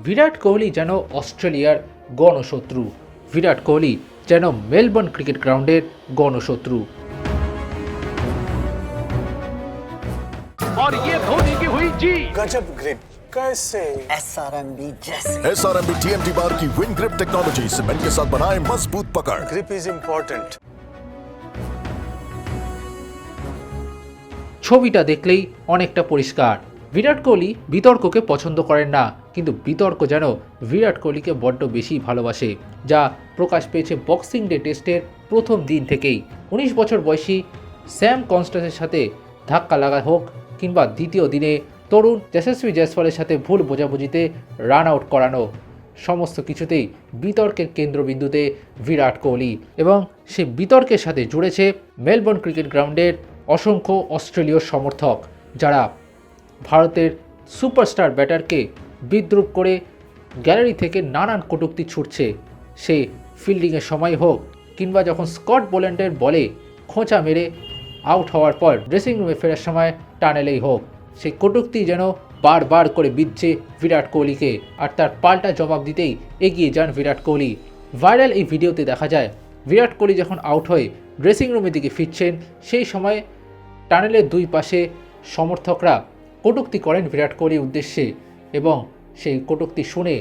বিরাট কোহলি যেন অস্ট্রেলিয়ার গণশত্রু, বিরাট কোহলি যেন মেলবোর্ন ক্রিকেট গ্রাউন্ডের গণশত্রু। और ये धोनी की हुई जी। गजब ग्रिप कैसे SRMB जैसे SRMB TMT बार की विन ग्रिप टेक्नोलॉजी सीमेंट के साथ बनाए मजबूत पकड़। Grip is important. ছবিটা দেখলেই অনেকটা পরিষ্কার। বিরাট কোহলি বিতর্ককে পছন্দ করেন না, কিন্তু বিতর্ক যেন বিরাট কোহলিকে বড্ড বেশি ভালোবাসে, যা প্রকাশ পেয়েছে বক্সিং ডে টেস্টের প্রথম দিন থেকেই। 19 বছর বয়সী স্যাম কনস্ট্যান্সের সাথে ধাক্কা লাগা হোক কিংবা দ্বিতীয় দিনে তরুণ যশস্বী জয়সওয়ালের সাথে ভুল বোঝাবুঝিতে রান আউট করানো, সমস্ত কিছুতেই বিতর্কের কেন্দ্রবিন্দুতে বিরাট কোহলি। এবং সে বিতর্কের সাথে জুড়েছে মেলবোর্ন ক্রিকেট গ্রাউন্ডের অসংখ্য অস্ট্রেলীয় সমর্থক, যারা ভারতের সুপারস্টার ব্যাটারকে বিদ্রূপ করে গ্যালারি থেকে নানান কটূক্তি ছুটছে। সে ফিল্ডিংয়ের সময় হোক কিংবা যখন স্কট বোল্যান্ডের বলে খোঁচা মেরে আউট হওয়ার পর ড্রেসিং রুমে ফেরার সময় টানেলেই হোক, সেই কটূক্তি যেন বারবার করে বিঁধছে বিরাট কোহলিকে। আর তার পাল্টা জবাব দিতেই এগিয়ে যান বিরাট কোহলি। ভাইরাল এই ভিডিওতে দেখা যায় বিরাট কোহলি যখন আউট হয়ে ড্রেসিং রুমের দিকে ফিরছেন, সেই সময় টানেলের দুই পাশে সমর্থকরা কটূক্তি করেন বিরাট কোহলির উদ্দেশ্যে, এবং সেই কটূক্তি শুনে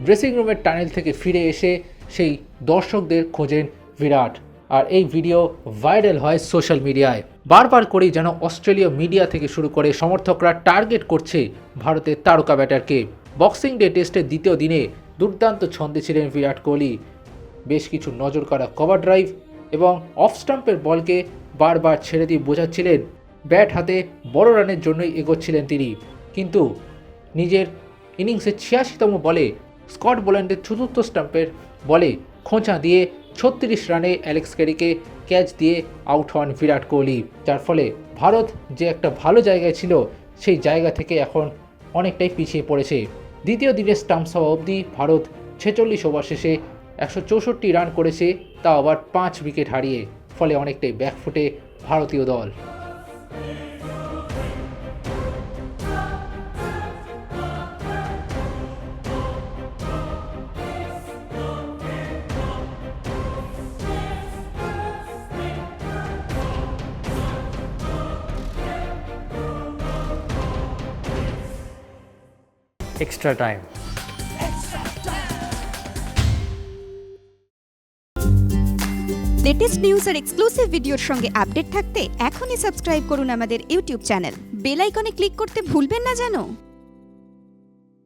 ড্রেসিং রুমের টানেল থেকে ফিরে এসে সেই দর্শকদের খোঁজেন বিরাট। আর এই ভিডিও ভাইরাল হয় সোশ্যাল মিডিয়ায়। বারবার করেই যেন অস্ট্রেলীয় মিডিয়া থেকে শুরু করে সমর্থকরা টার্গেট করছে ভারতের তারকা ব্যাটারকে। বক্সিং ডে টেস্টের দ্বিতীয় দিনে দুর্দান্ত ছন্দে ছিলেন বিরাট কোহলি। বেশ কিছু নজর কাড়া কভার ড্রাইভ এবং অফ স্টাম্পের বলকে বারবার ছেড়ে দিয়ে বোঝাচ্ছিলেন ব্যাট হাতে বড় রানের জন্যই এগোচ্ছিলেন তিনি। কিন্তু নিজের ইনিংসের 86তম বলে স্কট বোল্যান্ডের চতুর্থ স্টাম্পের বলে খোঁচা দিয়ে 36 রানে অ্যালেক্স ক্যারিকে ক্যাচ দিয়ে আউট হন বিরাট কোহলি, যার ফলে ভারত যে একটা ভালো জায়গায় ছিল সেই জায়গা থেকে এখন অনেকটাই পিছিয়ে পড়েছে। দ্বিতীয় দিনে স্টাম্পস হওয়া অবধি ভারত 46 ওভার শেষে 164 রান করেছে, তা আবার 5 উইকেট হারিয়ে, ফলে অনেকটাই ব্যাকফুটে ভারতীয় দল। extra time. লেটেস্ট নিউজ আর এক্সক্লুসিভ ভিডিওর সঙ্গে আপডেট থাকতে এখনই সাবস্ক্রাইব করুন আমাদের ইউটিউব চ্যানেল। বেল আইকনে ক্লিক করতে ভুলবেন না যেন।